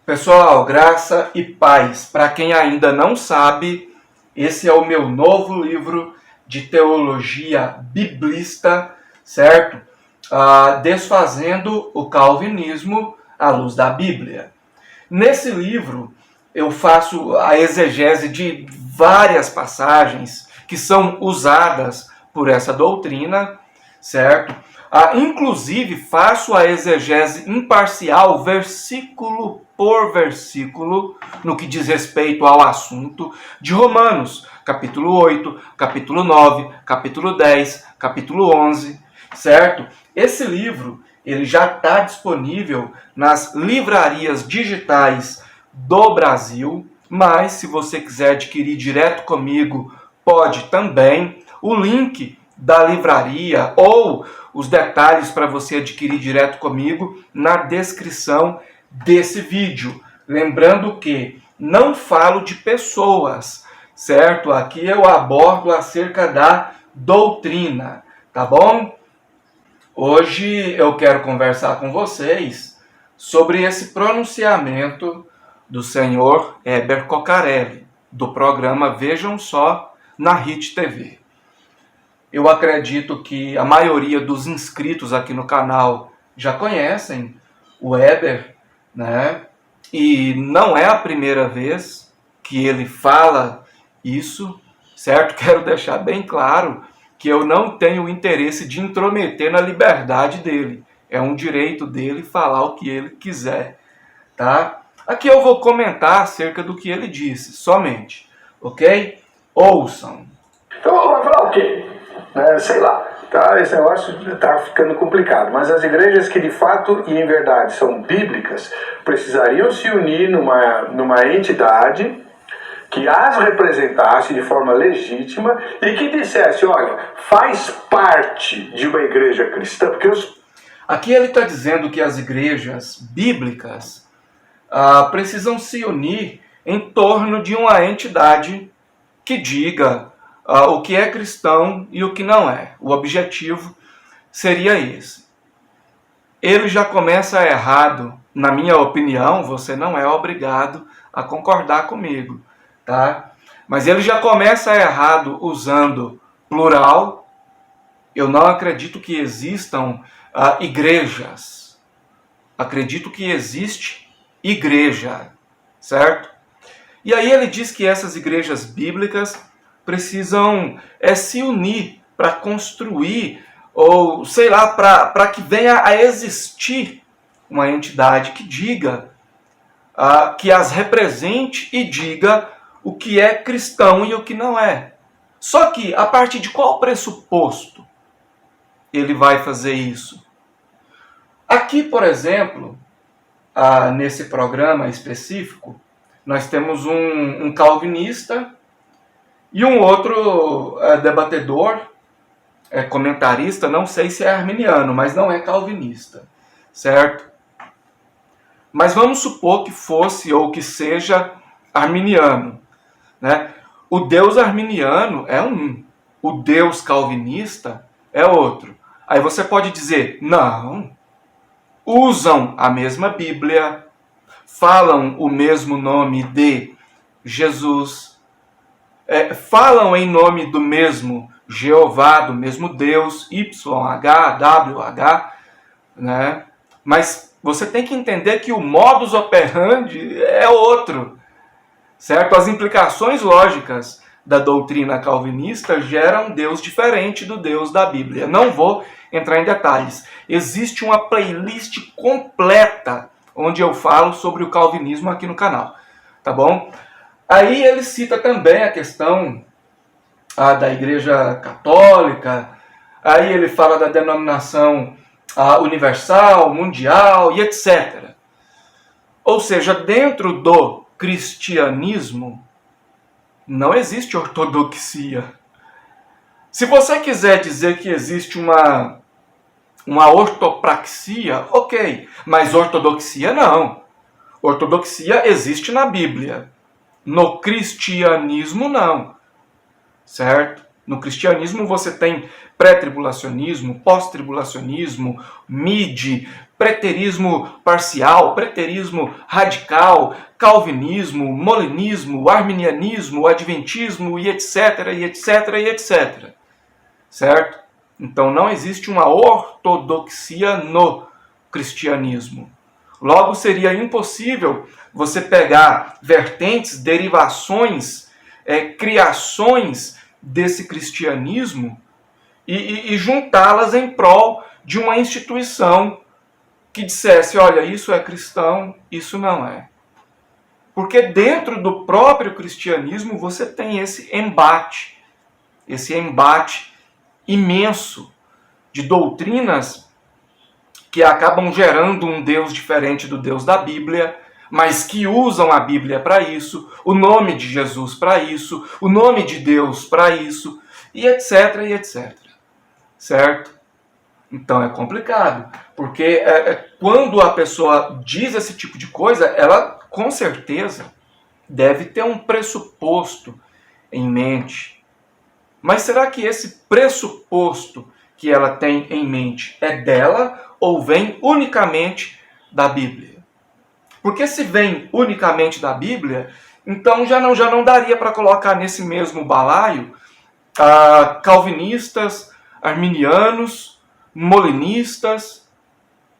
Pessoal, graça e paz. Para quem ainda não sabe, esse é o meu novo livro de teologia biblista, certo? Desfazendo o calvinismo à luz da Bíblia. Nesse livro, eu faço a exegese de várias passagens que são usadas por essa doutrina, certo? Inclusive, faço a exegese imparcial, versículo por versículo, no que diz respeito ao assunto de Romanos, capítulo 8, capítulo 9, capítulo 10, capítulo 11, certo? Esse livro, ele já está disponível nas livrarias digitais do Brasil, mas se você quiser adquirir direto comigo, pode também. O link da livraria ou os detalhes para você adquirir direto comigo na descrição desse vídeo. Lembrando que não falo de pessoas, certo? Aqui eu abordo acerca da doutrina, tá bom? Hoje eu quero conversar com vocês sobre esse pronunciamento do senhor Heber Cocarelli, do programa Vejam Só na Hit TV. Eu acredito que a maioria dos inscritos aqui no canal já conhecem o Heber, né? E não é a primeira vez que ele fala isso, certo? Quero deixar bem claro que eu não tenho interesse de intrometer na liberdade dele. É um direito dele falar o que ele quiser, tá? Aqui eu vou comentar acerca do que ele disse, somente, ok? Ouçam. Então, vai falar o quê? Sei lá, tá? Esse negócio está ficando complicado, mas as igrejas que de fato e em verdade são bíblicas precisariam se unir numa entidade que as representasse de forma legítima e que dissesse, olha, faz parte de uma igreja cristã, porque Aqui ele está dizendo que as igrejas bíblicas precisam se unir em torno de uma entidade que diga o que é cristão e o que não é. O objetivo seria esse. Ele já começa errado, na minha opinião, você não é obrigado a concordar comigo, tá? Mas ele já começa errado usando plural. Eu não acredito que existam igrejas. Acredito que existe igreja, certo? E aí ele diz que essas igrejas bíblicas precisam se unir para construir, ou sei lá, para que venha a existir uma entidade que diga, que as represente e diga o que é cristão e o que não é. Só que, a partir de qual pressuposto ele vai fazer isso? Aqui, por exemplo, nesse programa específico, nós temos um calvinista e um outro debatedor, comentarista, não sei se é arminiano, mas não é calvinista, certo? Mas vamos supor que fosse ou que seja arminiano, né? O Deus arminiano é um, o Deus calvinista é outro. Aí você pode dizer, não, usam a mesma Bíblia, falam o mesmo nome de Jesus, falam em nome do mesmo Jeová, do mesmo Deus, YHWH, né? Mas você tem que entender que o modus operandi é outro, certo? As implicações lógicas da doutrina calvinista geram um Deus diferente do Deus da Bíblia. Não vou entrar em detalhes. Existe uma playlist completa onde eu falo sobre o calvinismo aqui no canal, tá bom? Aí ele cita também a questão da Igreja Católica, aí ele fala da denominação universal, mundial e etc. Ou seja, dentro do cristianismo não existe ortodoxia. Se você quiser dizer que existe uma ortopraxia, ok, mas ortodoxia não. Ortodoxia existe na Bíblia. No cristianismo não, certo? No cristianismo você tem pré-tribulacionismo, pós-tribulacionismo, mid, preterismo parcial, preterismo radical, calvinismo, molinismo, arminianismo, adventismo e etc, e etc, e etc. Certo? Então não existe uma ortodoxia no cristianismo. Logo, seria impossível você pegar vertentes, derivações, criações desse cristianismo e juntá-las em prol de uma instituição que dissesse, olha, isso é cristão, isso não é. Porque dentro do próprio cristianismo você tem esse embate imenso de doutrinas que acabam gerando um Deus diferente do Deus da Bíblia, mas que usam a Bíblia para isso, o nome de Jesus para isso, o nome de Deus para isso, e etc, e etc. Certo? Então é complicado, porque quando a pessoa diz esse tipo de coisa, ela com certeza deve ter um pressuposto em mente. Mas será que esse pressuposto que ela tem em mente é dela ou vem unicamente da Bíblia? Porque se vem unicamente da Bíblia, então já não daria para colocar nesse mesmo balaio calvinistas, arminianos, molinistas,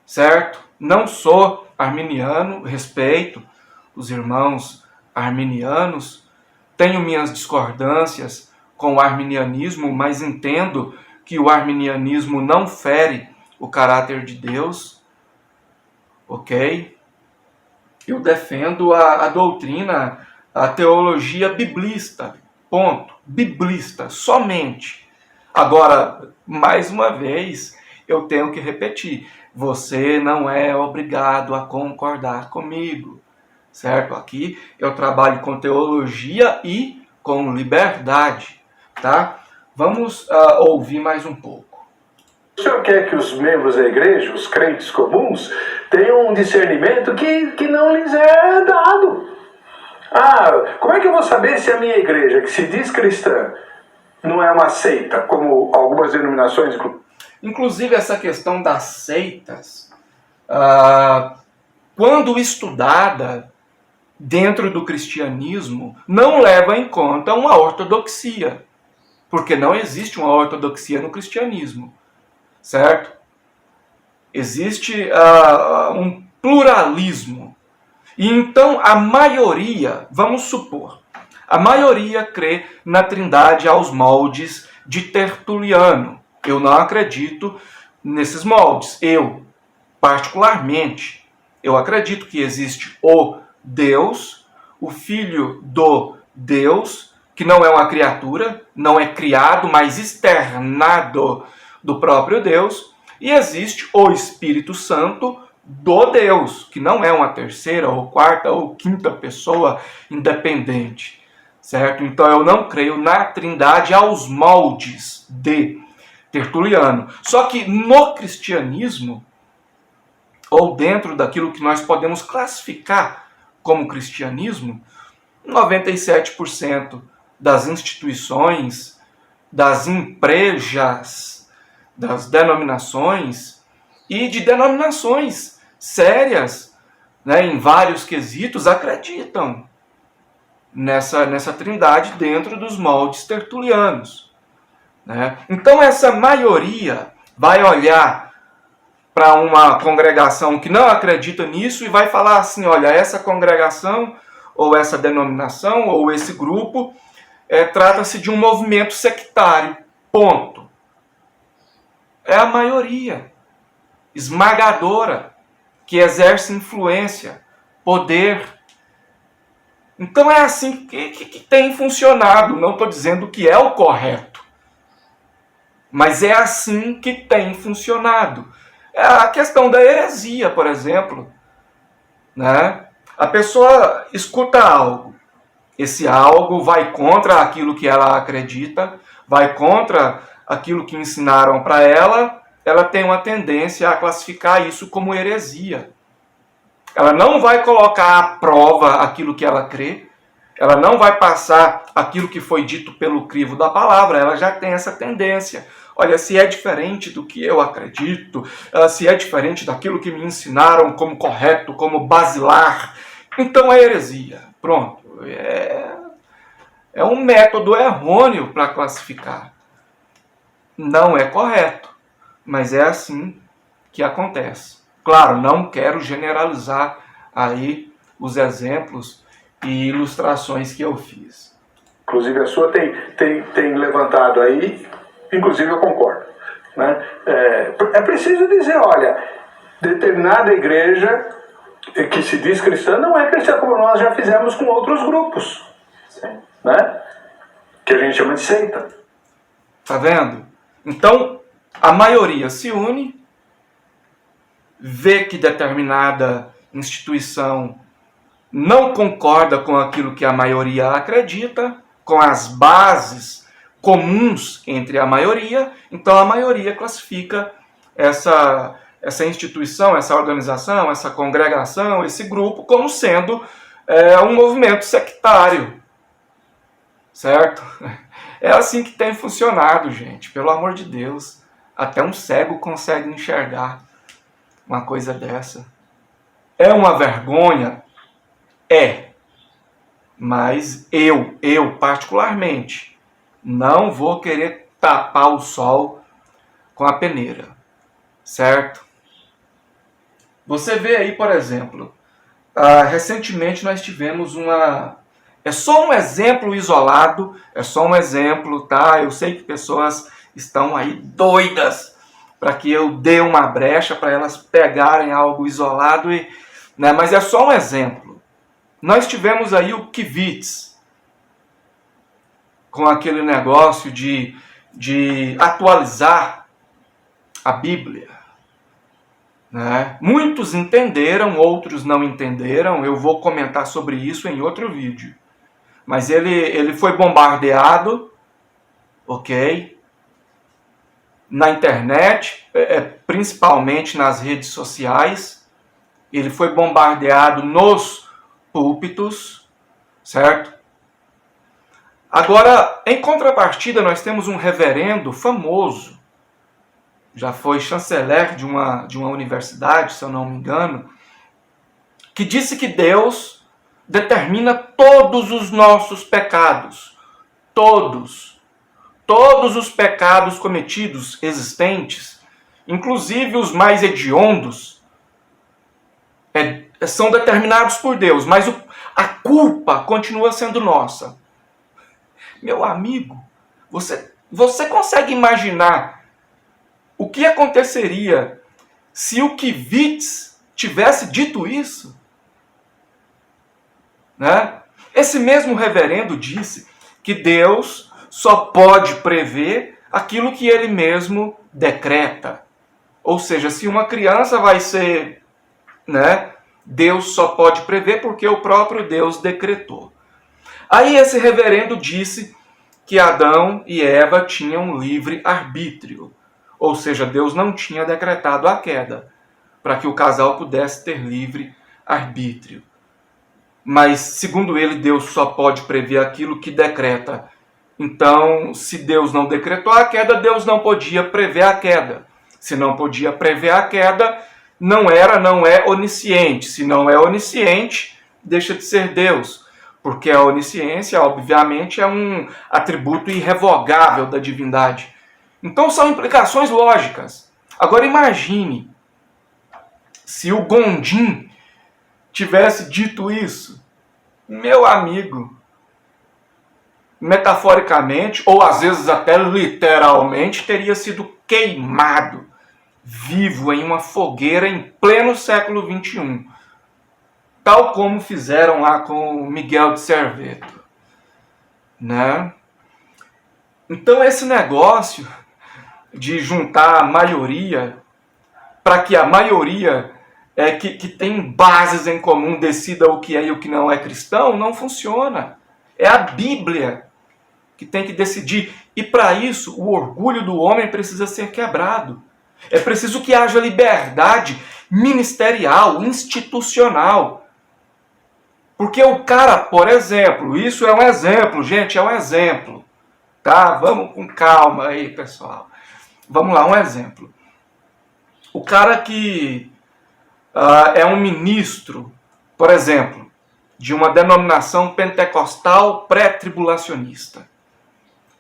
certo? Não sou arminiano, respeito os irmãos arminianos, tenho minhas discordâncias com o arminianismo, mas entendo que o arminianismo não fere o caráter de Deus, ok? Eu defendo a doutrina, a teologia biblista, ponto. Biblista, somente. Agora, mais uma vez, eu tenho que repetir, você não é obrigado a concordar comigo, certo? Aqui eu trabalho com teologia e com liberdade, tá? Vamos ouvir mais um pouco. O senhor quer que os membros da igreja, os crentes comuns, tenham um discernimento que não lhes é dado. Como é que eu vou saber se a minha igreja, que se diz cristã, não é uma seita, como algumas denominações... Inclusive essa questão das seitas, quando estudada dentro do cristianismo, não leva em conta uma ortodoxia, porque não existe uma ortodoxia no cristianismo. Certo? Existe um pluralismo. E então a maioria, vamos supor, a maioria crê na trindade aos moldes de Tertuliano. Eu não acredito nesses moldes. Eu, particularmente, eu acredito que existe o Deus, o Filho do Deus, que não é uma criatura, não é criado, mas externado do próprio Deus, e existe o Espírito Santo do Deus, que não é uma terceira, ou quarta, ou quinta pessoa independente, certo? Então eu não creio na trindade aos moldes de Tertuliano. Só que no cristianismo, ou dentro daquilo que nós podemos classificar como cristianismo, 97% das instituições, das empresas, das denominações e de denominações sérias, né, em vários quesitos, acreditam nessa trindade dentro dos moldes tertulianos, né? Então essa maioria vai olhar para uma congregação que não acredita nisso e vai falar assim, olha, essa congregação ou essa denominação ou esse grupo trata-se de um movimento sectário, ponto. É a maioria esmagadora que exerce influência, poder. Então é assim que tem funcionado. Não estou dizendo que é o correto, mas é assim que tem funcionado. É a questão da heresia, por exemplo, né? A pessoa escuta algo, esse algo vai contra aquilo que ela acredita, vai contra aquilo que ensinaram para ela, ela tem uma tendência a classificar isso como heresia. Ela não vai colocar à prova aquilo que ela crê, ela não vai passar aquilo que foi dito pelo crivo da palavra, ela já tem essa tendência. Olha, se é diferente do que eu acredito, se é diferente daquilo que me ensinaram como correto, como basilar, então é heresia. Pronto. É um método errôneo para classificar. Não é correto, mas é assim que acontece. Claro, não quero generalizar aí os exemplos e ilustrações que eu fiz. Inclusive a sua tem levantado aí, inclusive eu concordo. Né? É preciso dizer, olha, determinada igreja que se diz cristã não é cristã, como nós já fizemos com outros grupos. Sim. Né? Que a gente chama de seita. Tá vendo? Então, a maioria se une, vê que determinada instituição não concorda com aquilo que a maioria acredita, com as bases comuns entre a maioria, então a maioria classifica essa instituição, essa organização, essa congregação, esse grupo como sendo um movimento sectário. Certo? É assim que tem funcionado, gente. Pelo amor de Deus. Até um cego consegue enxergar uma coisa dessa. É uma vergonha? É. Mas eu particularmente, não vou querer tapar o sol com a peneira. Certo? Você vê aí, por exemplo, recentemente nós tivemos uma... É só um exemplo isolado, é só um exemplo, tá? Eu sei que pessoas estão aí doidas para que eu dê uma brecha para elas pegarem algo isolado, né? Mas é só um exemplo. Nós tivemos aí o Kivitz, com aquele negócio de atualizar a Bíblia. Né? Muitos entenderam, outros não entenderam, eu vou comentar sobre isso em outro vídeo. Mas ele foi bombardeado, ok? Na internet, principalmente nas redes sociais. Ele foi bombardeado nos púlpitos, certo? Agora, em contrapartida, nós temos um reverendo famoso, já foi chanceler de uma universidade, se eu não me engano, que disse que Deus determina todos os nossos pecados. Todos os pecados cometidos, existentes, inclusive os mais hediondos, são determinados por Deus, mas a culpa continua sendo nossa. Meu amigo, você consegue imaginar o que aconteceria se o Kivitz tivesse dito isso? Né? Esse mesmo reverendo disse que Deus só pode prever aquilo que ele mesmo decreta. Ou seja, se uma criança vai ser, né, Deus só pode prever porque o próprio Deus decretou. Aí esse reverendo disse que Adão e Eva tinham livre arbítrio. Ou seja, Deus não tinha decretado a queda para que o casal pudesse ter livre arbítrio. Mas, segundo ele, Deus só pode prever aquilo que decreta. Então, se Deus não decretou a queda, Deus não podia prever a queda. Se não podia prever a queda, não é onisciente. Se não é onisciente, deixa de ser Deus. Porque a onisciência, obviamente, é um atributo irrevogável da divindade. Então, são implicações lógicas. Agora, imagine se o Gondim tivesse dito isso. Meu amigo, metaforicamente, ou às vezes até literalmente, teria sido queimado vivo em uma fogueira em pleno século XXI. Tal como fizeram lá com Miguel de Serveto. Né? Então esse negócio de juntar a maioria para que a maioria que tem bases em comum decida o que é e o que não é cristão, não funciona. É a Bíblia que tem que decidir. E para isso, o orgulho do homem precisa ser quebrado. É preciso que haja liberdade ministerial, institucional. Porque o cara, por exemplo, isso é um exemplo, gente, é um exemplo. Tá? Vamos com calma aí, pessoal. Vamos lá, um exemplo. O cara que é um ministro, por exemplo, de uma denominação pentecostal pré-tribulacionista.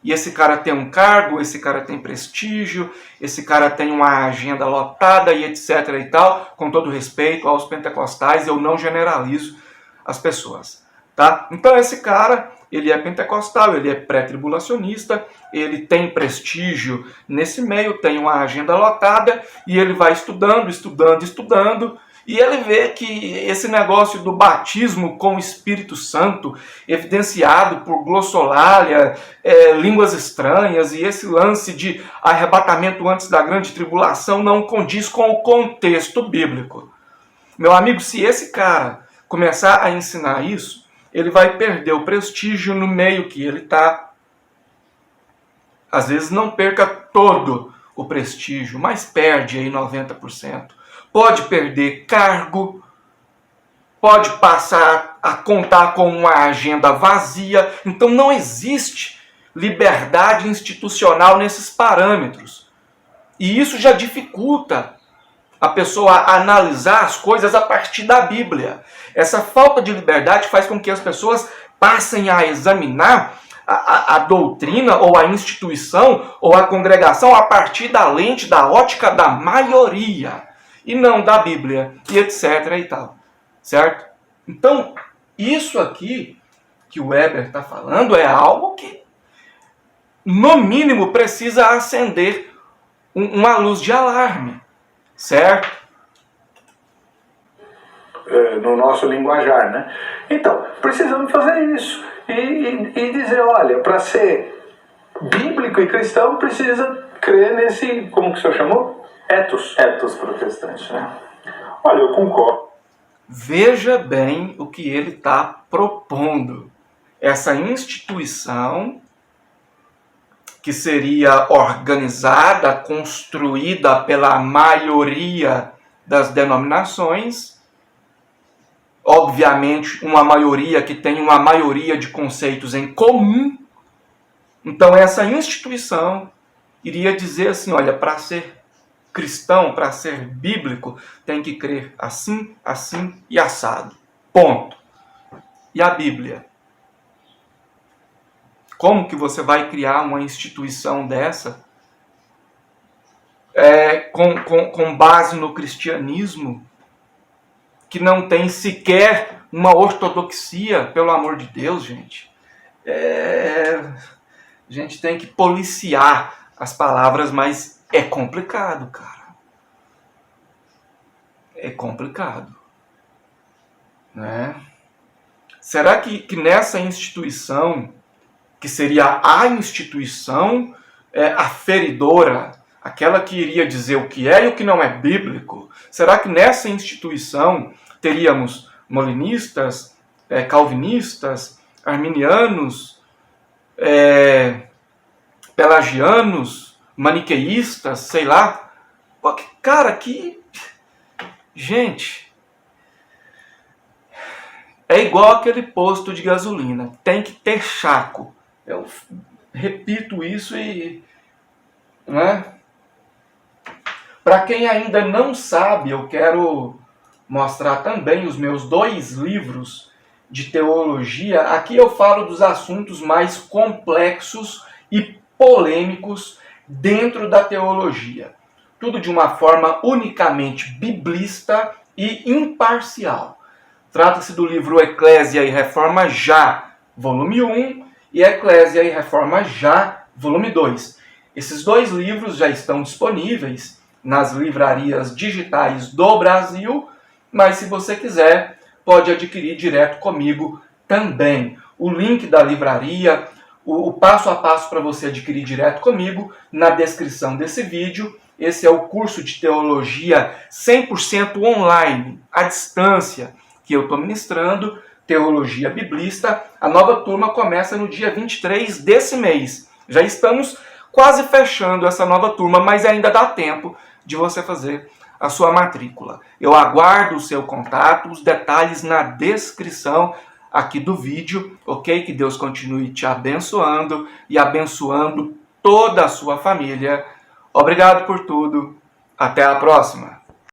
E esse cara tem um cargo, esse cara tem prestígio, esse cara tem uma agenda lotada e etc e tal, com todo respeito aos pentecostais, eu não generalizo as pessoas, tá? Então esse cara, ele é pentecostal, ele é pré-tribulacionista, ele tem prestígio nesse meio, tem uma agenda lotada e ele vai estudando, e ele vê que esse negócio do batismo com o Espírito Santo, evidenciado por glossolalia, línguas estranhas, e esse lance de arrebatamento antes da grande tribulação não condiz com o contexto bíblico. Meu amigo, se esse cara começar a ensinar isso, ele vai perder o prestígio no meio que ele está. Às vezes não perca todo o prestígio, mas perde aí 90%. Pode perder cargo, pode passar a contar com uma agenda vazia. Então não existe liberdade institucional nesses parâmetros. E isso já dificulta a pessoa analisar as coisas a partir da Bíblia. Essa falta de liberdade faz com que as pessoas passem a examinar a doutrina ou a instituição ou a congregação a partir da lente, da ótica da maioria, e não da Bíblia, e etc. e tal. Certo? Então, isso aqui que o Weber está falando é algo que, no mínimo, precisa acender uma luz de alarme. Certo? No nosso linguajar, né? Então, precisamos fazer isso. E dizer, olha, para ser bíblico e cristão, precisa crer nesse, como que o senhor chamou? Etos protestante, né? Olha, eu concordo. Veja bem o que ele está propondo. Essa instituição que seria organizada, construída pela maioria das denominações, obviamente uma maioria que tem uma maioria de conceitos em comum. Então essa instituição iria dizer assim, olha, para ser cristão, para ser bíblico, tem que crer assim, assim e assado. Ponto. E a Bíblia? Como que você vai criar uma instituição dessa com base no cristianismo, que não tem sequer uma ortodoxia, pelo amor de Deus, gente? A gente tem que policiar as palavras, mas é complicado, cara. É complicado. Né? Será que nessa instituição, que seria a instituição aferidora, aquela que iria dizer o que é e o que não é bíblico, será que nessa instituição teríamos molinistas, calvinistas, arminianos, pelagianos, maniqueístas, sei lá? Pô, cara, que... Gente, é igual aquele posto de gasolina, tem que ter chaco. Eu repito isso e... Né? Para quem ainda não sabe, eu quero mostrar também os meus 2 livros de teologia. Aqui eu falo dos assuntos mais complexos e polêmicos dentro da teologia. Tudo de uma forma unicamente biblista e imparcial. Trata-se do livro Eclésia e Reforma Já, volume 1, e Eclésia e Reforma Já, volume 2. Esses 2 livros já estão disponíveis nas livrarias digitais do Brasil, mas se você quiser, pode adquirir direto comigo também. O link da livraria, o passo a passo para você adquirir direto comigo, na descrição desse vídeo. Esse é o curso de teologia 100% online, à distância, que eu estou ministrando, Teologia Biblista. A nova turma começa no dia 23 desse mês. Já estamos quase fechando essa nova turma, mas ainda dá tempo de você fazer a sua matrícula. Eu aguardo o seu contato, os detalhes na descrição aqui do vídeo, ok? Que Deus continue te abençoando e abençoando toda a sua família. Obrigado por tudo. Até a próxima.